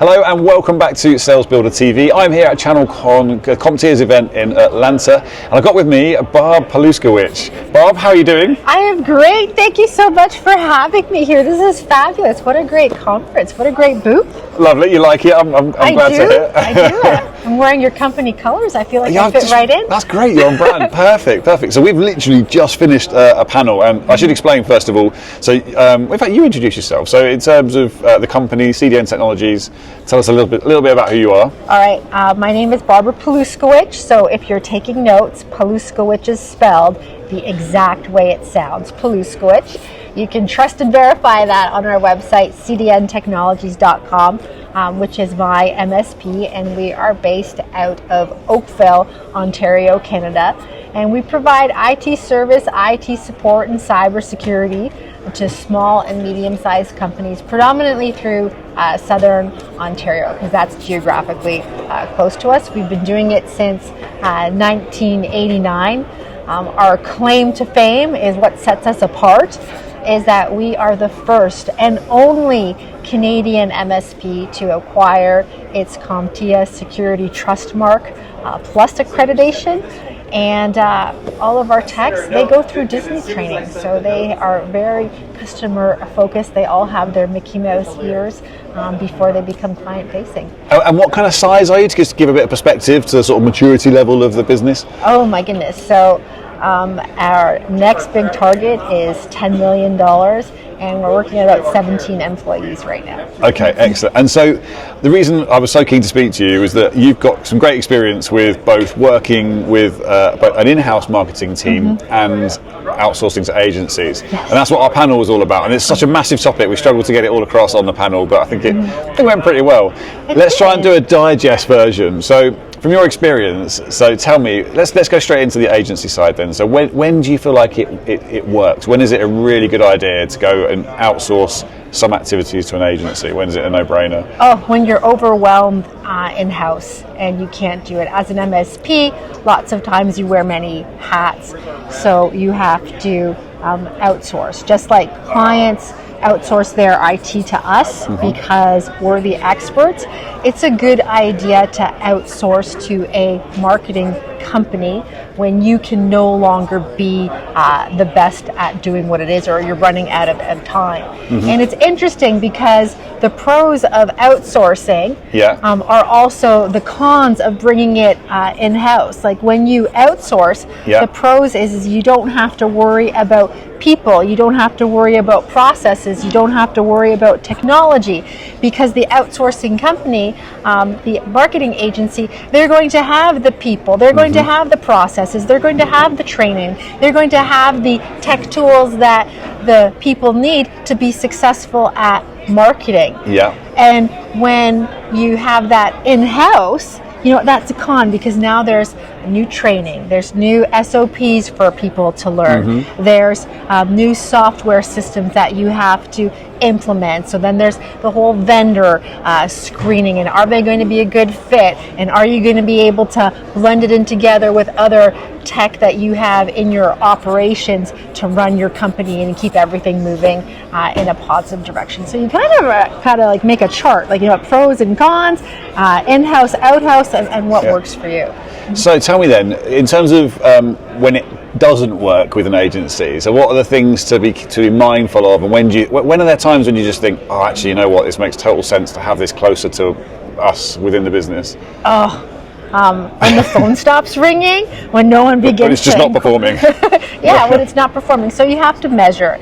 Hello and welcome back to Sales Builder TV. I'm here at Channelcon, CompTIA's event in Atlanta, and I've got with me Barb Paluszkiewicz. Barb, how are you doing? I am great. Thank you so much for having me here. This is fabulous. What a great conference. What a great booth. Lovely. You like it? I'm glad to hear. I do. I'm wearing your company colors. I feel like I fit right in. That's great. You're on brand. Perfect. So we've literally just finished a panel, and I should explain first of all. So, in fact, you introduce yourself. So, in terms of the company, CDN Technologies, tell us a little bit about who you are. All right. My name is Barb Paluszkiewicz. So, if you're taking notes, Paluszkiewicz is spelled the exact way it sounds, Paluszkiewicz. You can trust and verify that on our website, cdntechnologies.com, which is my MSP, and we are based out of Oakville, Ontario, Canada. And we provide IT service, IT support, and cybersecurity to small and medium-sized companies, predominantly through Southern Ontario, because that's geographically close to us. We've been doing it since 1989. Our claim to fame is what sets us apart, is that we are the first and only Canadian MSP to acquire its CompTIA Security Trust Mark Plus accreditation. And all of our techs, they go through Disney training, so they are very customer focused. They all have their Mickey Mouse ears before they become client facing. And what kind of size are you, to just give a bit of perspective to the sort of maturity level of the business? Oh my goodness. So our next big target is $10 million, and we're working at about 17 employees right now. Okay, excellent. And so the reason I was so keen to speak to you is that you've got some great experience with both working with both an in-house marketing team and outsourcing to agencies. Yes. And that's what our panel was all about. And it's such a massive topic. We struggled to get it all across on the panel, but I think it went pretty well. Let's try and do a digest version. So from your experience, so tell me, let's go straight into the agency side then. So when do you feel like it works? When is it a really good idea to go and outsource some activities to an agency? When is it a no-brainer? Oh, when you're overwhelmed in-house and you can't do it. As an MSP, lots of times you wear many hats, so you have to outsource. Just like clients outsource their IT to us because we're the experts, it's a good idea to outsource to a marketing company when you can no longer be the best at doing what it is, or you're running out of time. And it's interesting because the pros of outsourcing are also the cons of bringing it in-house. Like when you outsource, the pros is you don't have to worry about people, you don't have to worry about processes, you don't have to worry about technology, because the outsourcing company, the marketing agency, they're going to have the people, they're going to have the processes, they're going to have the training, they're going to have the tech tools that the people need to be successful at marketing. And when you have that in-house, that's a con, because now there's new training, there's new SOPs for people to learn, there's new software systems that you have to implement. So then there's the whole vendor screening, and are they going to be a good fit, and are you going to be able to blend it in together with other tech that you have in your operations to run your company and keep everything moving in a positive direction. So you kind of like make a chart, like pros and cons, in-house, out-house, and what works for you. So tell me then, in terms of when it doesn't work with an agency, so what are the things to be mindful of, and when are there times when you just think, oh, actually, you know what, this makes total sense to have this closer to us within the business? When the phone stops ringing, when no one begins when it's just not performing. When it's not performing. So you have to measure.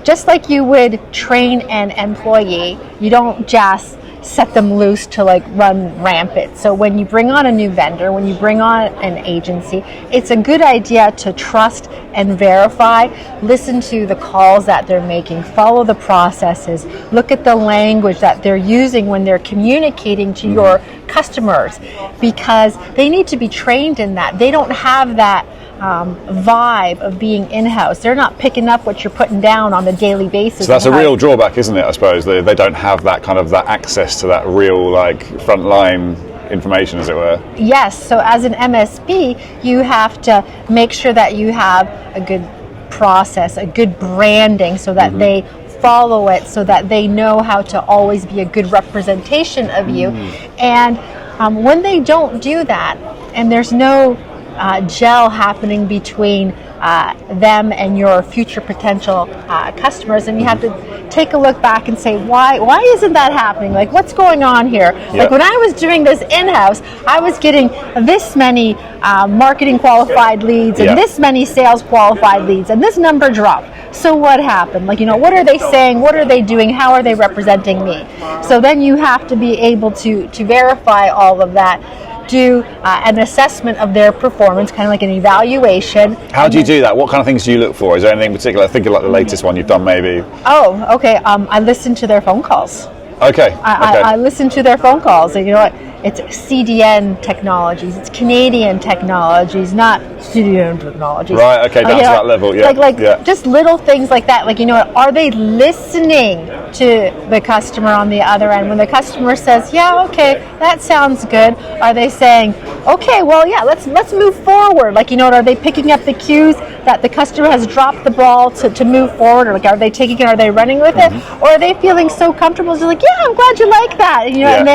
Just like you would train an employee, you don't just set them loose to run rampant. So when you bring on a new vendor, when you bring on an agency, it's a good idea to trust and verify, listen to the calls that they're making, follow the processes, look at the language that they're using when they're communicating to your customers, because they need to be trained in that. They don't have that vibe of being in-house. They're not picking up what you're putting down on a daily basis. So that's a real drawback, isn't it? I suppose they don't have that access to that real frontline information, as it were. Yes. So as an MSP, you have to make sure that you have a good process, a good branding, so that they follow it so that they know how to always be a good representation of you. And when they don't do that, and there's no gel happening between them and your future potential customers, and you have to take a look back and say, why isn't that happening? Like, what's going on here? Like, when I was doing this in-house, I was getting this many marketing qualified leads and this many sales qualified leads, and this number dropped. So what happened? Like, what are they saying? What are they doing? How are they representing me? So then you have to be able to verify all of that, do an assessment of their performance, kind of like an evaluation. How do you do that? What kind of things do you look for? Is there anything particular? I think like the latest one you've done, maybe. Oh, okay. I listen to their phone calls. Okay. I listen to their phone calls, and you know what? It's CDN Technologies. It's Canadian Technologies, not CDN Technologies. Right. Okay. Down to that level. Yeah. Like just little things like that. Like, are they listening to the customer on the other end? When the customer says, "Yeah, okay, that sounds good," are they saying, "Okay, well, yeah, let's move forward"? Like, are they picking up the cues that the customer has dropped the ball to move forward, or like, are they taking it? Are they running with it, or are they feeling so comfortable? Just like, "Yeah, I'm glad you like that," and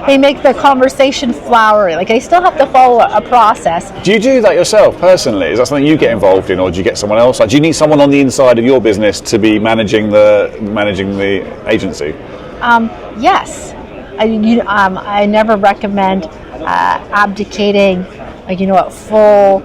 they make the conversation flowery. Like, they still have to follow a process. Do you do that yourself personally? Is that something you get involved in, or do you get someone else? Like, do you need someone on the inside of your business to be managing the agency? Yes. I never recommend abdicating, full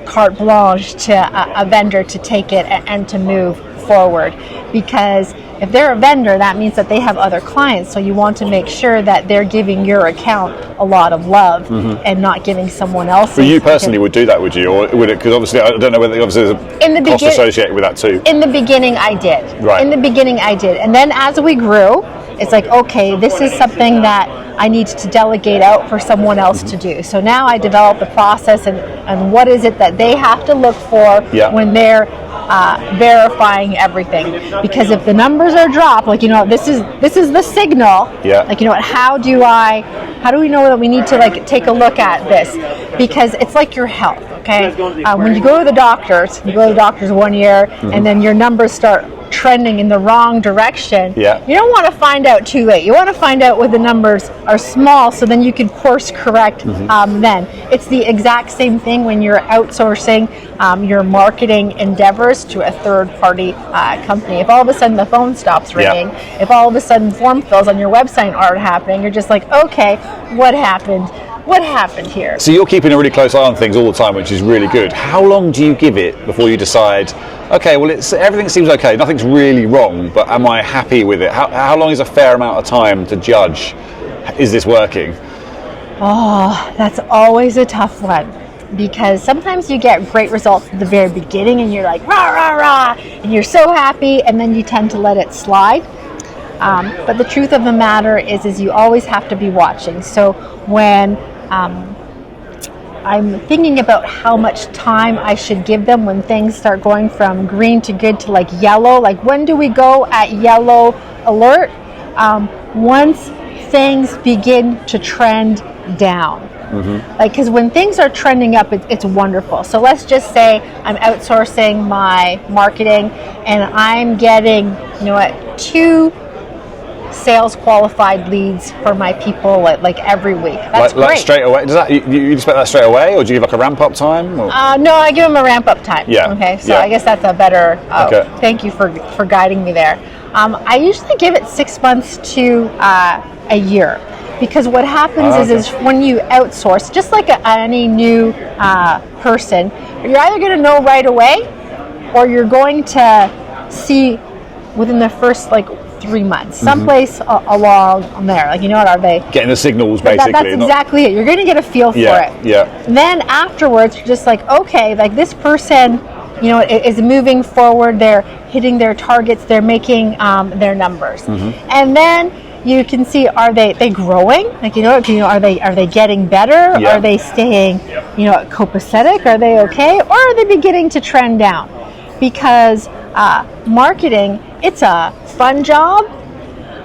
carte blanche to a vendor to take it and to move forward, because if they're a vendor, that means that they have other clients, so you want to make sure that they're giving your account a lot of love and not giving someone else. But you personally would do that, would you? Or would it? Because obviously, I don't know whether there's a cost associated with that too. In the beginning, I did. Right. In the beginning, I did. And then as we grew, it's like, okay, this is something that I need to delegate out for someone else to do. So now I develop the process and what is it that they have to look for when they're verifying everything. Because if the numbers are dropped, like, this is the signal. Like, how do we know that we need to take a look at this? Because it's like your health. Okay, when you go to the doctors, 1 year, and then your numbers start trending in the wrong direction. You don't want to find out too late. You want to find out when the numbers are small, so then you can course correct. Then it's the exact same thing when you're outsourcing your marketing endeavors to a third-party company. If all of a sudden the phone stops ringing, if all of a sudden form fills on your website aren't happening, you're just like, okay, what happened? What happened here? So you're keeping a really close eye on things all the time, which is really good. How long do you give it before you decide, okay, well, everything seems okay, nothing's really wrong, but am I happy with it? How long is a fair amount of time to judge, is this working? Oh, that's always a tough one, because sometimes you get great results at the very beginning and you're like, rah, rah, rah, and you're so happy, and then you tend to let it slide. But the truth of the matter is you always have to be watching. So when I'm thinking about how much time I should give them when things start going from green to good to yellow, like when do we go at yellow alert? Once things begin to trend down. Because when things are trending up, it's wonderful. So let's just say I'm outsourcing my marketing and I'm getting, 2 sales qualified leads for my people like every week. That's great. Like straight away? Does that you expect that straight away, or do you give a ramp up time? Or? No, I give them a ramp up time. Okay, so I guess that's a better. Thank you for guiding me there. I usually give it 6 months to a year, because what happens is when you outsource, just like any new person, you're either going to know right away, or you're going to see within the first 3 months, someplace along there. What are they? Getting the signals, basically. That's exactly it. You're going to get a feel for it. Then afterwards, you're just like, okay, this person, is moving forward. They're hitting their targets. They're making their numbers. And then you can see, are they growing? Are they getting better? Are they staying, copacetic? Are they okay? Or are they beginning to trend down? Because marketing, it's a fun job,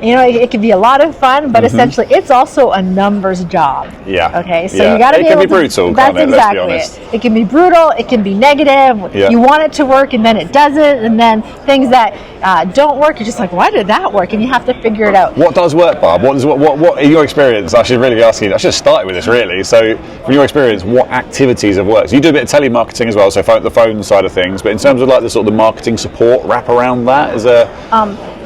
it can be a lot of fun, but essentially it's also a numbers job. Yeah. Okay, so you got to be able to. It can be brutal, that's can't it? exactly Let's be honest. it. It can be brutal. It can be negative. Yeah. You want it to work, and then it doesn't, and then things that don't work, you're just like, why did that work? And you have to figure it out. What does work, Barb? What in your experience? I should really ask you. I should have started with this really. So, from your experience, what activities have worked? So you do a bit of telemarketing as well, so the phone side of things. But in terms of like the sort of the marketing support wrap around that, is there?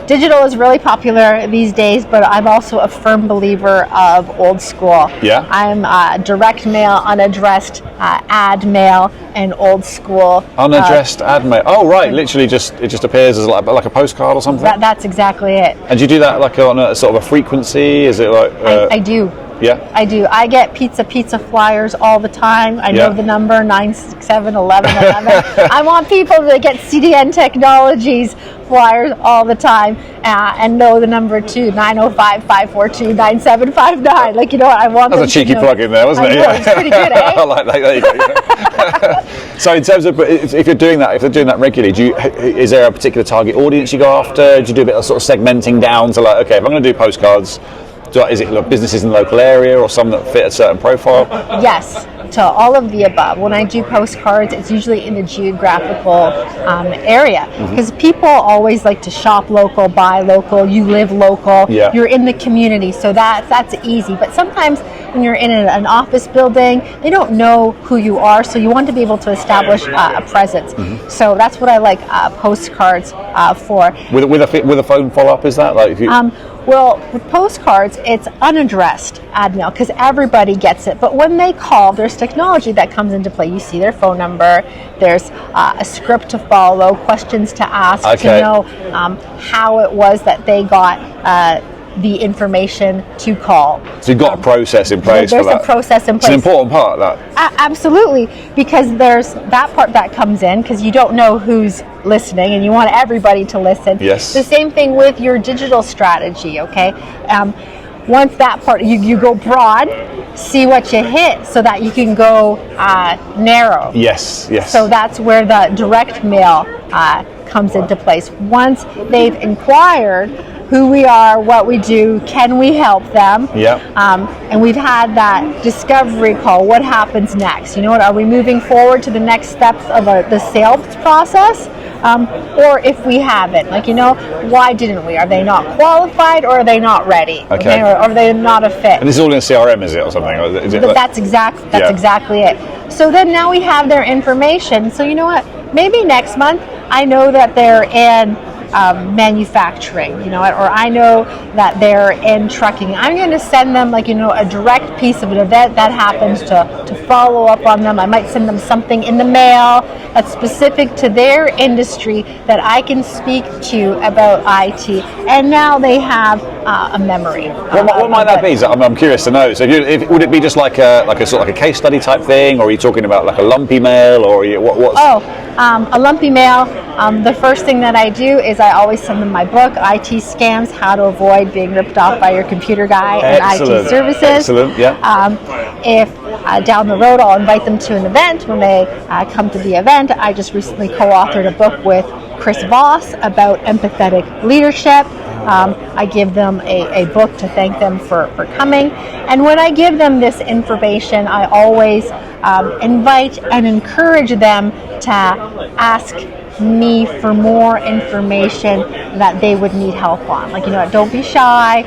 Digital is really popular these days, but I'm also a firm believer of old school. Yeah. I'm direct mail, unaddressed ad mail, and old school. Unaddressed ad mail. Oh, right. Literally, it just appears as like a postcard or something. That's exactly it. And do you do that like on a sort of a frequency? Is it like? I do. Yeah. I do. I get pizza flyers all the time. I know the number 967-1111. I want people to get CDN Technologies flyers all the time and know the number too, 905-542-9759. Like, I want That's a cheeky plug in there, wasn't it? Yeah. It's pretty good, eh? I like that. There you go. So in terms of, if you're doing that regularly, is there a particular target audience you go after? Do you do a bit of sort of segmenting down to like, okay, if I'm going to do postcards, is it like businesses in the local area or some that fit a certain profile? Yes, to all of the above. When I do postcards, it's usually in the geographical area because people always like to shop local, buy local, you live local, you're in the community, so that's easy. But sometimes when you're in an office building, they don't know who you are, so you want to be able to establish a presence. So that's what I like postcards for. With a phone follow-up, is that like if you? Well, with postcards, it's unaddressed ad mail because everybody gets it. But when they call, there's technology that comes into play. You see their phone number. There's a script to follow, questions to ask to know how it was that they got the information to call. So you've got a process in place for that. There's a process in place. It's an important part of that. Absolutely, because there's that part that comes in because you don't know who's listening and you want everybody to listen. Yes. The same thing with your digital strategy, okay? Once that part, you go broad, see what you hit so that you can go narrow. Yes. So that's where the direct mail comes into place. Once they've inquired who we are, what we do, can we help them? And we've had that discovery call. What happens next? Are we moving forward to the next steps of the sales process? Or if we haven't, why didn't we? Are they not qualified or are they not ready? Okay. Or are they not a fit? And this is all in CRM, is it, or something? Or is it that's exactly it. So then now we have their information. So you know what? Maybe next month I know that they're in manufacturing, or I know that they're in trucking. I'm going to send them a direct piece of an event that happens to follow up on them. I might send them something in the mail that's specific to their industry that I can speak to about IT. And now they have a memory. What might that be? I'm curious to know. So would it be just like a sort of a case study type thing, or are you talking about like a lumpy mail, or what's? A lumpy mail. The first thing that I do is I always send them my book, IT Scams, How to Avoid Being Ripped Off by Your Computer Guy and IT Services. Excellent, yeah. If down the road I'll invite them to an event, when they come to the event, I just recently co-authored a book with Chris Voss about empathetic leadership. I give them a book to thank them for coming. And when I give them this information, I always invite and encourage them to ask me for more information that they would need help on. Don't be shy.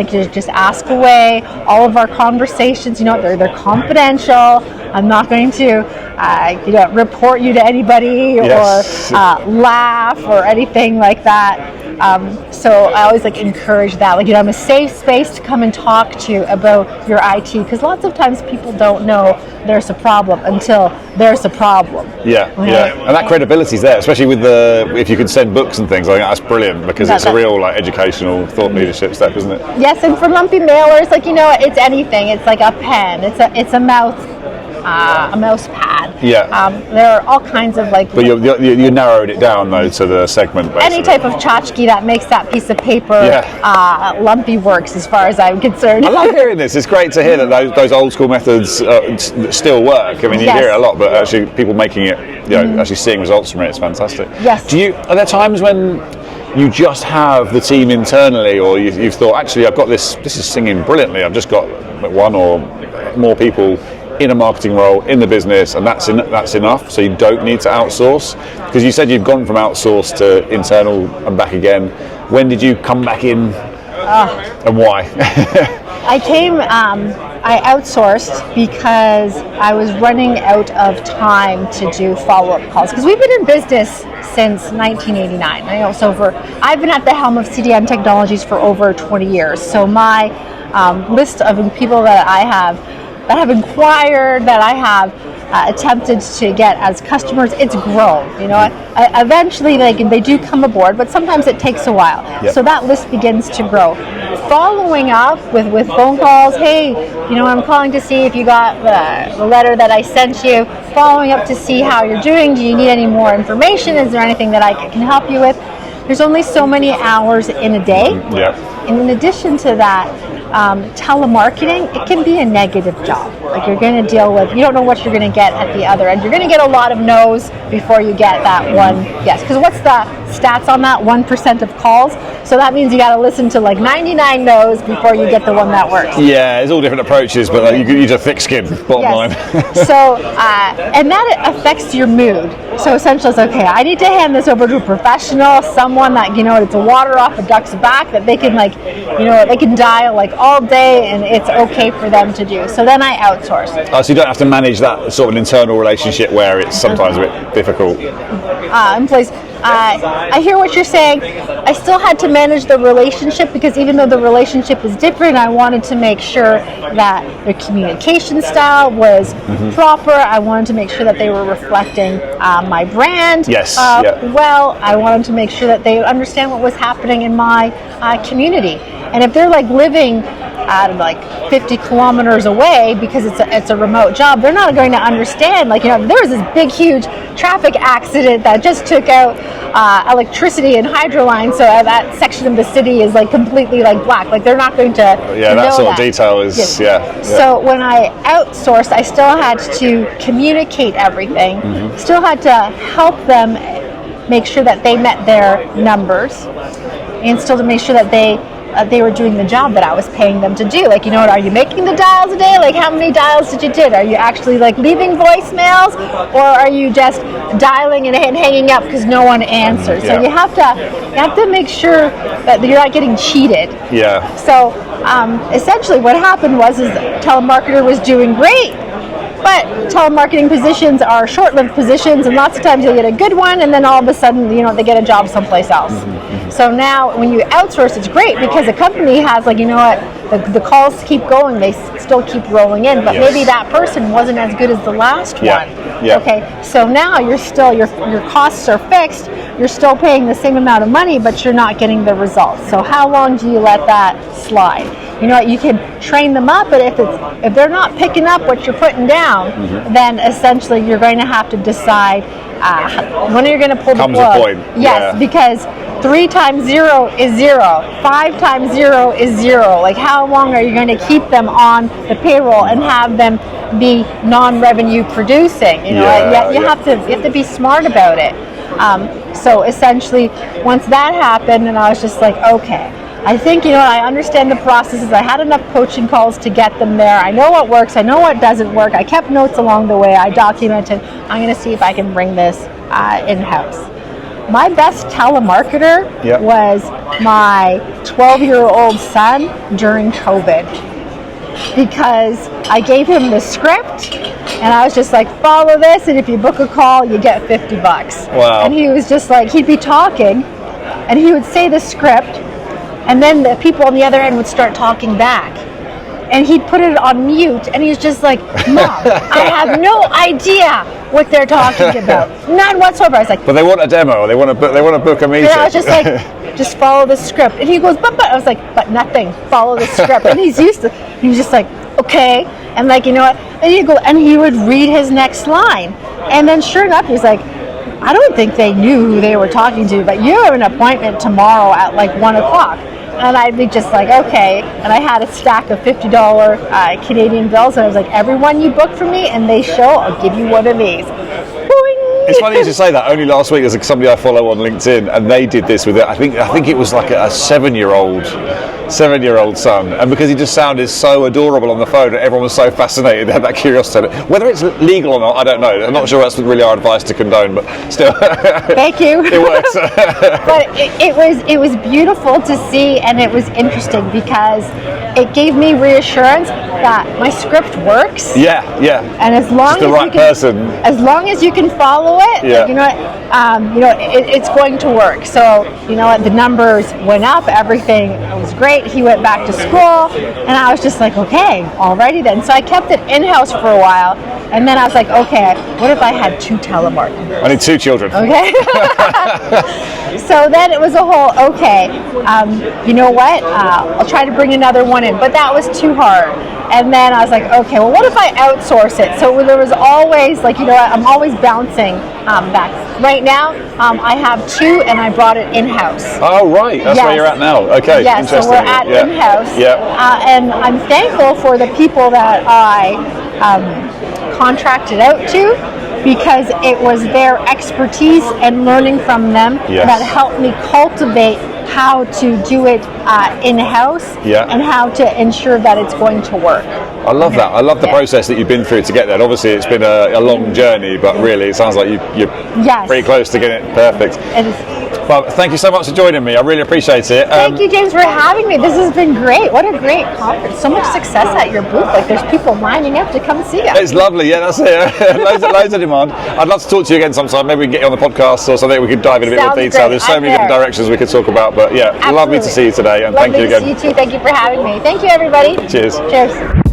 Just ask away. All of our conversations, they're confidential. I'm not going to report you to anybody or laugh or anything like that. So I always encourage that. I'm a safe space to come and talk to you about your IT, because lots of times people don't know there's a problem until there's a problem. Yeah. And that credibility's there, especially with if you could send books and things. I think that's brilliant, because it's a real educational thought leadership step, isn't it? Yes, and for lumpy mailers, it's anything. It's like a pen. It's a mouse pad. There are all kinds of But you narrowed it down though to the segment. Basically. Any type of tchotchke that makes that piece of paper lumpy works, as far as I'm concerned. I love hearing this. It's great to hear that those old school methods still work. I mean, you hear it a lot, but actually people making it, actually seeing results from it is fantastic. Yes. Are there times when you just have the team internally, or you've thought, actually, I've got this is singing brilliantly, I've just got one or more people in a marketing role in the business, and that's enough, so you don't need to outsource? Because you said you've gone from outsource to internal and back again. When did you come back in, and why? I outsourced because I was running out of time to do follow-up calls, because we've been in business since 1989. I've been at the helm of CDN Technologies for over 20 years, so my list of people that have inquired, that I have attempted to get as customers, it's grown. Eventually, they do come aboard, but sometimes it takes a while. Yep. So that list begins to grow. Following up with phone calls, hey, I'm calling to see if you got the letter that I sent you. Following up to see how you're doing. Do you need any more information? Is there anything that I can help you with? There's only so many hours in a day. Yeah. And in addition to that, telemarketing, it can be a negative job. Like, you're going to deal with, you don't know what you're going to get at the other end. You're going to get a lot of no's before you get that one yes. Because what's the stats on that? 1% of calls. So that means you got to listen to 99 no's before you get the one that works. Yeah, there's all different approaches, but you need a thick skin, bottom line. So, and that affects your mood. So essentially, it's okay, I need to hand this over to a professional, someone that, it's a water off a duck's back, that they can they can dial all day, and it's okay for them to do. So then I outsource. So you don't have to manage that sort of an internal relationship where it's sometimes a bit difficult. In place. I hear what you're saying. I still had to manage the relationship, because even though the relationship is different, I wanted to make sure that their communication style was proper. I wanted to make sure that they were reflecting my brand well. I wanted to make sure that they understand what was happening in my community. And if they're living at 50 kilometers away, because it's a remote job, they're not going to understand. There was this big, huge traffic accident that just took out electricity and hydro lines, so that section of the city is completely black. They're not going to that sort of detail is So when I outsourced, I still had to communicate everything, still had to help them make sure that they met their numbers, and still to make sure that they were doing the job that I was paying them to do. Are you making the dials a day? How many dials did you do? Are you actually leaving voicemails, or are you just dialing and hanging up because no one answers? So you have to make sure that you're not getting cheated. Yeah. So essentially, what happened was the telemarketer was doing great. But telemarketing positions are short-lived positions, and lots of times you'll get a good one, and then all of a sudden, they get a job someplace else. So now, when you outsource, it's great, because a company has, the calls keep going, they still keep rolling in, but maybe that person wasn't as good as the last one. Yeah. Okay, so now you're still, your costs are fixed, you're still paying the same amount of money, but you're not getting the results. So how long do you let that slide? You can train them up, but if they're not picking up what you're putting down, then essentially you're going to have to decide when you're going to pull the plug. Comes a point. Yes, because 3 times 0 is 0. 5 times 0 is 0. How long are you going to keep them on the payroll and have them be non-revenue producing? You have to be smart about it. So essentially, once that happened, and I was just okay, I think, I understand the processes. I had enough coaching calls to get them there. I know what works. I know what doesn't work. I kept notes along the way. I documented. I'm going to see if I can bring this in-house. My best telemarketer was my 12-year-old son during COVID, because I gave him the script, and I was just follow this, and if you book a call, you get $50. Wow. And he was just he'd be talking, and he would say the script, and then the people on the other end would start talking back. And he'd put it on mute, and he's just Mom, I have no idea what they're talking about. None whatsoever. I was but they want a demo. They want to book a meeting. And I was just just follow the script. And he goes, but. I was but nothing. Follow the script. And he was just okay. And you know what? And he'd go, and he would read his next line. And then sure enough, he's I don't think they knew who they were talking to, but you have an appointment tomorrow at 1 o'clock. And I'd be just okay. And I had a stack of $50 Canadian bills, and I was everyone you book for me and they show, I'll give you one of these. Boing! It's funny you should say that. Only last week, there's somebody I follow on LinkedIn, and they did this with it. I think it was like a 7-year-old son, and because he just sounded so adorable on the phone, everyone was so fascinated. They had that curiosity. Whether it's legal or not, I don't know. I'm not sure that's really our advice to condone, but still. Thank you. It works. But it was beautiful to see, and it was interesting because it gave me reassurance that my script works. Yeah. And as long Just the as right you can, person. as long as you can follow it, Yeah. like, you know what, it's going to work. So you know what, the numbers went up, everything was great. He went back to school, and I was just like, okay, alrighty then. So I kept it in-house for a while, and then I was like, okay, what if I had 2 telemarketers? I need 2 children. Okay. So then it was a whole, okay, you know what, I'll try to bring another one in, but that was too hard. And then I was like, okay, well, what if I outsource it? So there was always, like, you know what, I'm always bouncing back. Right now, I have 2, and I brought it in-house. Oh, right. That's where you're at now. Okay. Yes, so Interesting. we're at in-house. Yeah. And I'm thankful for the people that I contracted out to, because it was their expertise and learning from them that helped me cultivate how to do it in-house and how to ensure that it's going to work. I love that. I love the process that you've been through to get there. And obviously, it's been a long journey, but really, it sounds like you're pretty close to getting it perfect. It is. Well, thank you so much for joining me. I really appreciate it. Thank you, James, for having me. This has been great. What a great conference. So much success at your booth. Like, there's people lining up to come see us. It's lovely. Yeah, that's it. loads of demand. I'd love to talk to you again sometime. Maybe we can get you on the podcast or something. We could dive in a bit more detail. There's so many different directions we could talk about. But yeah, lovely to see you today. And thank you again. Lovely to see you too. Thank you for having me. Thank you, everybody. Cheers. Cheers.